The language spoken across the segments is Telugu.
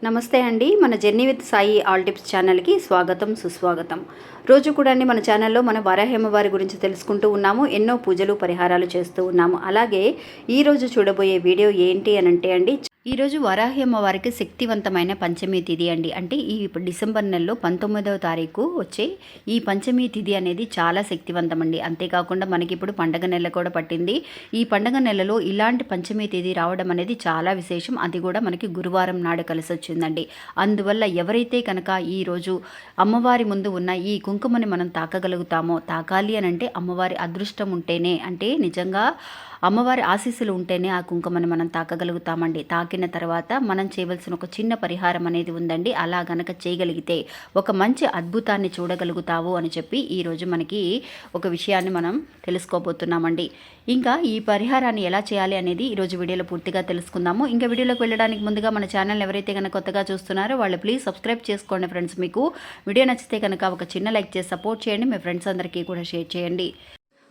నమస్తే అండి. మన journey with Sai all tips ఛానల్కి స్వాగతం, సుస్వాగతం. రోజు కూడా అండి మన ఛానల్లో మన వారాహి గురించి తెలుసుకుంటూ ఉన్నాము. ఎన్నో పూజలు పరిహారాలు చేస్తూ ఉన్నాము. అలాగే ఈరోజు చూడబోయే వీడియో ఏంటి అని అంటే అండి, ఈరోజు వరాహి అమ్మవారికి శక్తివంతమైన పంచమి తిథి అండి. అంటే ఈ డిసెంబర్ నెలలో 19వ తారీఖు వచ్చే ఈ పంచమి తిథి అనేది చాలా శక్తివంతం అండి. అంతేకాకుండా మనకి ఇప్పుడు పండగ నెల కూడా పట్టింది. ఈ పండగ నెలలో ఇలాంటి పంచమి తిథి రావడం అనేది చాలా విశేషం. అది కూడా మనకి గురువారం నాడు కలిసి వచ్చిందండి. అందువల్ల ఎవరైతే కనుక ఈరోజు అమ్మవారి ముందు ఉన్న ఈ కుంకుమని మనం తాకగలుగుతామో, తాకాలి అని అంటే అమ్మవారి అదృష్టం ఉంటేనే, అంటే నిజంగా అమ్మవారి ఆశీస్సులు ఉంటేనే ఆ కుంకుమని మనం తాకగలుగుతామండి. తాకిన తర్వాత మనం చేయవలసిన ఒక చిన్న పరిహారం అనేది ఉందండి. అలా గనక చేయగలిగితే ఒక మంచి అద్భుతాన్ని చూడగలుగుతావు అని చెప్పి ఈరోజు మనకి ఒక విషయాన్ని మనం తెలుసుకోబోతున్నామండి. ఇంకా ఈ పరిహారాన్ని ఎలా చేయాలి అనేది ఈరోజు వీడియోలో పూర్తిగా తెలుసుకుందాము. ఇంకా వీడియోలోకి వెళ్ళడానికి ముందుగా మన ఛానల్ ఎవరైతే కనుక కొత్తగా చూస్తున్నారో వాళ్ళు ప్లీజ్ సబ్స్క్రైబ్ చేసుకోండి ఫ్రెండ్స్. మీకు వీడియో నచ్చితే కనుక ఒక చిన్న లైక్ చేసి సపోర్ట్ చేయండి. మీ ఫ్రెండ్స్ అందరికీ కూడా షేర్ చేయండి.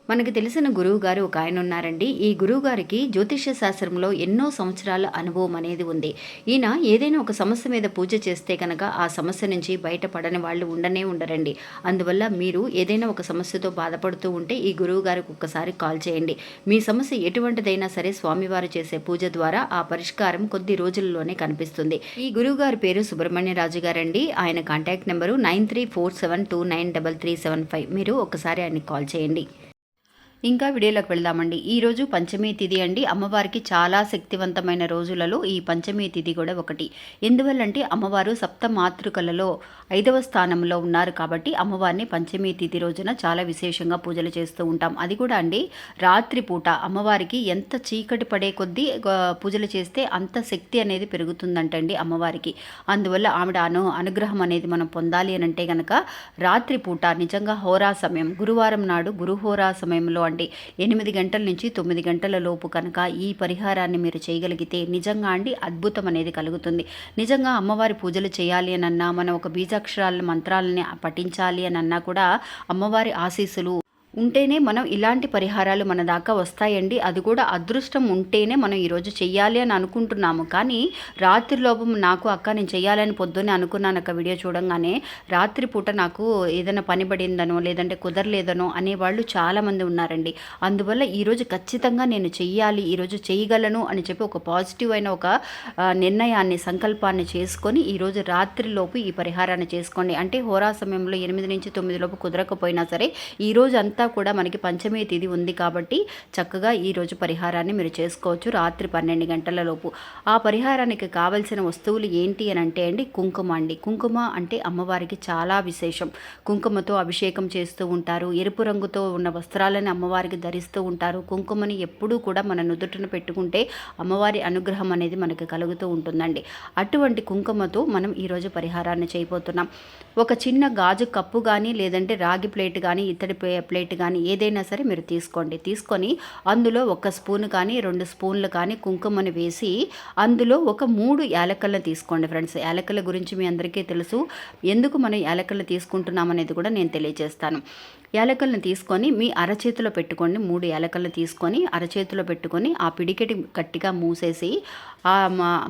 మనకి తెలిసిన గురువు గారు ఒక ఆయన ఉన్నారండి. ఈ గురువు గారికి జ్యోతిష్య శాస్త్రంలో ఎన్నో సంవత్సరాల అనుభవం అనేది ఉంది. ఈయన ఏదైనా ఒక సమస్య మీద పూజ చేస్తే కనుక ఆ సమస్య నుంచి బయటపడని వాళ్ళు ఉండనే ఉండరండి. అందువల్ల మీరు ఏదైనా ఒక సమస్యతో బాధపడుతూ ఉంటే ఈ గురువు గారికి ఒక్కసారి కాల్ చేయండి. మీ సమస్య ఎటువంటిదైనా సరే స్వామివారు చేసే పూజ ద్వారా ఆ పరిష్కారం కొద్ది రోజుల్లోనే కనిపిస్తుంది. ఈ గురువు గారి పేరు సుబ్రహ్మణ్యరాజు గారండి. ఆయన కాంటాక్ట్ నెంబరు 9347293375. మీరు ఒకసారి ఆయనకి కాల్ చేయండి. ఇంకా వీడియోలోకి వెళ్దామండి. ఈరోజు పంచమి తిథి అండి. అమ్మవారికి చాలా శక్తివంతమైన రోజులలో ఈ పంచమి తిథి కూడా ఒకటి. ఎందువల్లంటే అమ్మవారు సప్త మాతృకలలో 5వ స్థానంలో ఉన్నారు కాబట్టి అమ్మవారిని పంచమి తిథి రోజున చాలా విశేషంగా పూజలు చేస్తూ ఉంటాం. అది కూడా అండి రాత్రిపూట అమ్మవారికి ఎంత చీకటి పడే కొద్దీ పూజలు చేస్తే అంత శక్తి అనేది పెరుగుతుందంటండి అమ్మవారికి. అందువల్ల ఆవిడ అనుగ్రహం అనేది మనం పొందాలి అని అంటే కనుక రాత్రిపూట నిజంగా హోరా సమయం, గురువారం నాడు గురుహోరా సమయంలో అండి 8 గంటల నుంచి 9 గంటల లోపు కనుక ఈ పరిహారాన్ని మీరు చేయగలిగితే నిజంగా అండి అద్భుతం అనేది కలుగుతుంది. నిజంగా అమ్మవారి పూజలు చేయాలి అని అన్నా, మనం ఒక బీజాక్షరాల మంత్రాలని పఠించాలి అని అన్నా కూడా అమ్మవారి ఆశీస్సులు ఉంటేనే మనం ఇలాంటి పరిహారాలు మన దాకా వస్తాయండి. అది కూడా అదృష్టం ఉంటేనే మనం ఈరోజు చెయ్యాలి అని అనుకుంటున్నాము. కానీ రాత్రిలోపం నాకు అక్క నేను చెయ్యాలని పొద్దున్నే అనుకున్నాను అక్క వీడియో చూడంగానే, రాత్రిపూట నాకు ఏదైనా పని పడిందనో లేదంటే కుదరలేదనో అనేవాళ్ళు చాలామంది ఉన్నారండి. అందువల్ల ఈరోజు ఖచ్చితంగా నేను చెయ్యాలి, ఈరోజు చేయగలను అని చెప్పి ఒక పాజిటివ్ అయిన ఒక నిర్ణయాన్ని, సంకల్పాన్ని చేసుకొని ఈరోజు రాత్రిలోపు ఈ పరిహారాన్ని చేసుకోండి. అంటే హోరా సమయంలో 8 నుంచి 9 లోపు కుదరకపోయినా సరే ఈరోజు అంతా కూడా మనకి పంచమి తిథి ఉంది కాబట్టి చక్కగా ఈరోజు పరిహారాన్ని మీరు చేసుకోవచ్చు రాత్రి 12 గంటల లోపు. ఆ పరిహారానికి కావలసిన వస్తువులు ఏంటి అని అంటే అండి కుంకుమ అండి. కుంకుమ అంటే అమ్మవారికి చాలా విశేషం. కుంకుమతో అభిషేకం చేస్తూ ఉంటారు. ఎరుపు రంగుతో ఉన్న వస్త్రాలను అమ్మవారికి ధరిస్తూ ఉంటారు. కుంకుమని ఎప్పుడూ కూడా మన నుదుటిన పెట్టుకుంటే అమ్మవారి అనుగ్రహం అనేది మనకు కలుగుతూ ఉంటుందండి. అటువంటి కుంకుమతో మనం ఈరోజు పరిహారాన్ని చేయబోతున్నాం. ఒక చిన్న గాజు కప్పు కానీ లేదంటే రాగి ప్లేట్ కానీ ఇత్తడి ప్లేట్ కానీ ఏదైనా సరే మీరు తీసుకొని అందులో 1 స్పూన్ కానీ 2 స్పూన్లు కానీ కుంకుమని వేసి అందులో ఒక 3 యాలకులను తీసుకోండి ఫ్రెండ్స్. యాలకుల గురించి మీ అందరికీ తెలుసు. ఎందుకు మనం యాలకులు తీసుకుంటున్నాం అనేది కూడా నేను తెలియజేస్తాను. యాలకులను తీసుకొని మీ అరచేతిలో పెట్టుకోండి. 3 యాలకులను తీసుకొని అరచేతిలో పెట్టుకొని ఆ పిడికెటి గట్టిగా మూసేసి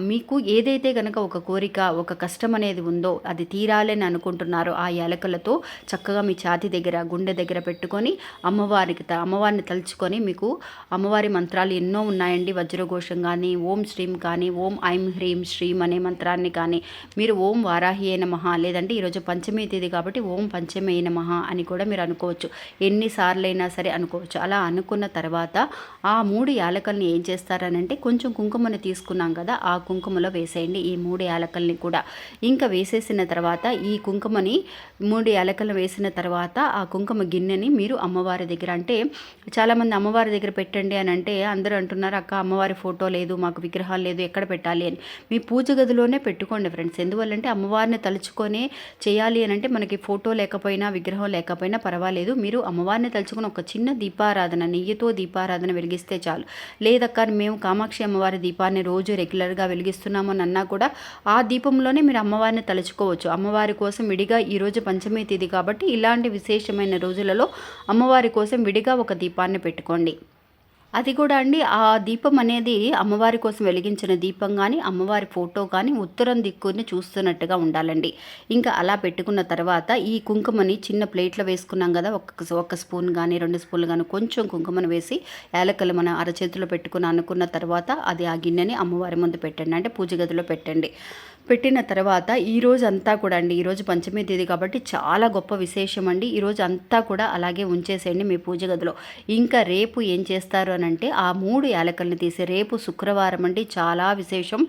మీకు ఏదైతే కనుక ఒక కోరిక, ఒక కష్టం అనేది ఉందో అది తీరాలని అనుకుంటున్నారో ఆ యాలకులతో చక్కగా మీ ఛాతీ దగ్గర, గుండె దగ్గర పెట్టుకొని అమ్మవారిని తలుచుకొని, మీకు అమ్మవారి మంత్రాలు ఎన్నో ఉన్నాయండి. వజ్రఘోషం కానీ, ఓం శ్రీం కానీ, ఓం ఐం హ్రీం శ్రీం అనే మంత్రాన్ని కానీ, మీరు ఓం వారాహి అయిన మహా, లేదంటే ఈరోజు పంచమి తిథి కాబట్టి ఓం పంచమి అయిన మహా అని కూడా మీరు అనుకోవచ్చు. ఎన్నిసార్లైనా సరే అనుకోవచ్చు. అలా అనుకున్న తర్వాత ఆ 3 యాలకుల్ని ఏం చేస్తారనంటే కొంచెం కుంకుమని తీసుకున్నాం కదా, ఆ కుంకుమలో వేసేయండి ఈ 3 యాలకుల్ని కూడా. ఇంకా వేసేసిన తర్వాత ఈ కుంకుమని 3 యాలకులు వేసిన తర్వాత ఆ కుంకుమ గిన్నెని మీరు అమ్మవారి దగ్గర, అంటే చాలామంది అమ్మవారి దగ్గర పెట్టండి అని అంటే అందరూ అంటున్నారు అక్క అమ్మవారి ఫోటో లేదు, మాకు విగ్రహం లేదు, ఎక్కడ పెట్టాలి అని. మీ పూజ గదిలోనే పెట్టుకోండి ఫ్రెండ్స్. ఎందువల్లంటే అమ్మవారిని తలుచుకొని చేయాలి అని అంటే మనకి ఫోటో లేకపోయినా విగ్రహం లేకపోయినా పర్వాలేదు. మీరు అమ్మవారిని తలుచుకొని ఒక చిన్న దీపారాధన, నెయ్యితో దీపారాధన వెలిగిస్తే చాలు. లేదక్క మేము కామాక్షి అమ్మవారి దీపాన్ని రోజు రెగ్యులర్గా వెలిగిస్తున్నామని అన్నా కూడా ఆ దీపంలోనే మీరు అమ్మవారిని తలుచుకోవచ్చు. అమ్మవారి కోసం విడిగా ఈరోజు పంచమి తిథి కాబట్టి ఇలాంటి విశేషమైన రోజులలో అమ్మవారి కోసం విడిగా ఒక దీపాన్ని పెట్టుకోండి. అది కూడా అండి ఆ దీపం అనేది అమ్మవారి కోసం వెలిగించిన దీపం కానీ అమ్మవారి ఫోటో కానీ ఉత్తరం దిక్కుని చూస్తున్నట్టుగా ఉండాలండి. ఇంకా అలా పెట్టుకున్న తర్వాత ఈ కుంకుమని చిన్న ప్లేట్లో వేసుకున్నాం కదా, ఒక్క స్పూన్ కానీ 2 స్పూన్లు కానీ కొంచెం కుంకుమను వేసి యాలకులు మన అరచేతిలో పెట్టుకుని అనుకున్న తర్వాత అది ఆ గిన్నెని అమ్మవారి ముందు పెట్టండి, అంటే పూజ గదిలో పెట్టండి. పెట్టిన తర్వాత ఈరోజు అంతా కూడా అండి, ఈరోజు పంచమి తేదీ కాబట్టి చాలా గొప్ప విశేషం అండి. ఈరోజు అంతా కూడా అలాగే ఉంచేసేయండి మీ పూజ గదిలో. ఇంకా రేపు ఏం చేస్తారు అని అంటే ఆ 3 యాలకుల్ని తీసి, రేపు శుక్రవారం అండి, చాలా విశేషం.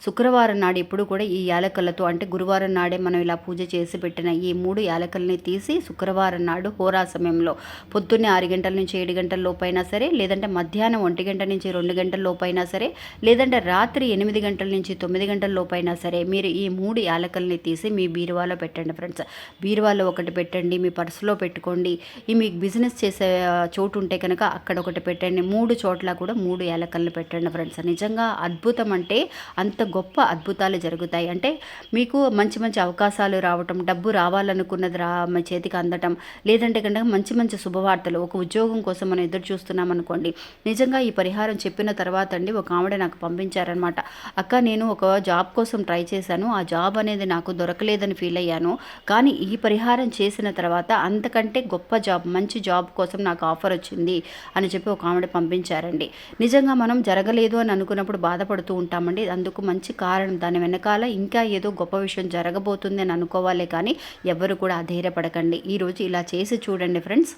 శుక్రవారం నాడు ఎప్పుడు కూడా ఈ యాలకులతో, అంటే గురువారం నాడే మనం ఇలా పూజ చేసి పెట్టిన ఈ 3 యాలకుల్ని తీసి శుక్రవారం నాడు హోరా సమయంలో పొద్దున్నే 6 గంటల నుంచి 7 గంటల లోపైనా సరే, లేదంటే మధ్యాహ్నం 1 గంట నుంచి 2 గంటల లోపైనా సరే, లేదంటే రాత్రి 8 గంటల నుంచి 9 గంటల లోపైనా సరే మీరు ఈ 3 యాలకుల్ని తీసి మీ బీరువాలో పెట్టండి ఫ్రెండ్స్. బీరువాలో ఒకటి పెట్టండి, మీ పర్సులో పెట్టుకోండి. ఈ మీకు బిజినెస్ చేసే చోటు ఉంటే కనుక అక్కడ ఒకటి పెట్టండి. 3 చోట్ల కూడా 3 యాలకుల్ని పెట్టండి ఫ్రెండ్స్. నిజంగా అద్భుతం, అంటే అంత గొప్ప అద్భుతాలు జరుగుతాయి. అంటే మీకు మంచి మంచి అవకాశాలు రావటం, డబ్బు రావాలనుకున్నది మీ చేతికి అందటం, లేదంటే కనుక మంచి మంచి శుభవార్తలు, ఒక ఉద్యోగం కోసం మనం ఎదురు చూస్తున్నాం అనుకోండి. నిజంగా ఈ పరిహారం చెప్పిన తర్వాత అండి ఒక ఆవిడ నాకు పంపించారనమాట. అక్క, నేను ఒక జాబ్ కోసం ట్రై చేశాను, ఆ జాబ్ అనేది నాకు దొరకలేదని ఫీల్ అయ్యాను, కానీ ఈ పరిహారం చేసిన తర్వాత అంతకంటే గొప్ప జాబ్, మంచి జాబ్ కోసం నాకు ఆఫర్ వచ్చింది అని చెప్పి ఒక ఆవిడ పంపించారండి. నిజంగా మనం జరగలేదు అని అనుకున్నప్పుడు బాధపడుతూ ఉంటామండి. అందుకు మంచి కారణం, దాని వెనకాల ఇంకా ఏదో గొప్ప విషయం జరగబోతుంది అని అనుకోవాలే, కానీ ఎవరు కూడా అధైర్యపడకండి. ఈరోజు ఇలా చేసి చూడండి ఫ్రెండ్స్.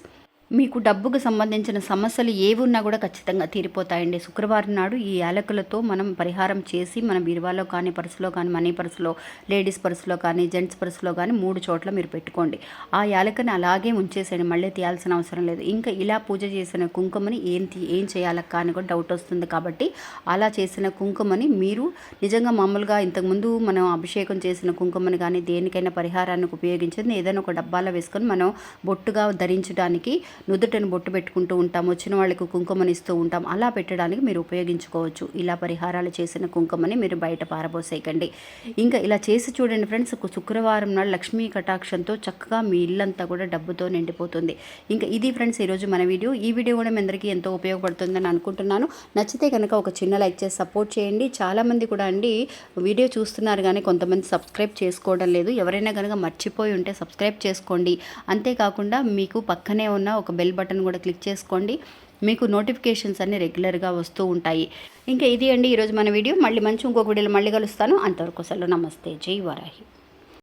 మీకు డబ్బుకు సంబంధించిన సమస్యలు ఏవి ఉన్నా కూడా ఖచ్చితంగా తీరిపోతాయండి. శుక్రవారం నాడు ఈ యాలకులతో మనం పరిహారం చేసి మన బీరువాలో కానీ, పర్సులో కానీ, మనీ పర్సులో, లేడీస్ పర్సులో కానీ, జెంట్స్ పర్సులో కానీ 3 చోట్ల మీరు పెట్టుకోండి. ఆ యాలకని అలాగే ఉంచేసేయండి, మళ్ళీ తీయాల్సిన అవసరం లేదు. ఇంకా ఇలా పూజ చేసిన కుంకుమని ఏం చేయాలక్క అని కూడా డౌట్ వస్తుంది కాబట్టి, అలా చేసిన కుంకుమని మీరు నిజంగా మామూలుగా ఇంతకుముందు మనం అభిషేకం చేసిన కుంకుమని కానీ, దేనికైనా పరిహారానికి ఉపయోగించింది ఏదైనా ఒక డబ్బాలో వేసుకొని మనం బొట్టుగా ధరించడానికి నుదుటను బొట్టు పెట్టుకుంటూ ఉంటాం, వచ్చిన వాళ్ళకి కుంకుమని ఇస్తూ ఉంటాం, అలా పెట్టడానికి మీరు ఉపయోగించుకోవచ్చు. ఇలా పరిహారాలు చేసిన కుంకుమని మీరు బయట పారబోసేయకండి. ఇంకా ఇలా చేసి చూడండి ఫ్రెండ్స్. శుక్రవారం నాడు లక్ష్మీ కటాక్షంతో చక్కగా మీ ఇల్లంతా కూడా డబ్బుతో నిండిపోతుంది. ఇంకా ఇది ఫ్రెండ్స్ ఈరోజు మన వీడియో. ఈ వీడియో కూడా మీ అందరికీ ఎంతో ఉపయోగపడుతుందని అనుకుంటున్నాను. నచ్చితే కనుక ఒక చిన్న లైక్ చేసి సపోర్ట్ చేయండి. చాలామంది కూడా అండి వీడియో చూస్తున్నారు కానీ కొంతమంది సబ్స్క్రైబ్ చేసుకోవడం లేదు. ఎవరైనా కనుక మర్చిపోయి ఉంటే సబ్స్క్రైబ్ చేసుకోండి. అంతేకాకుండా మీకు పక్కనే ఉన్న ఒక బెల్ బటన్ కూడా క్లిక్ చేసుకోండి. మీకు నోటిఫికేషన్స్ అన్నీ రెగ్యులర్గా వస్తూ ఉంటాయి. ఇంకా ఇది అండి ఈరోజు మన వీడియో. మళ్ళీ ఇంకొక వీడియోలో మళ్ళీ కలుస్తాను. అంతవరకు సెలవు. నమస్తే. జై వారాహి.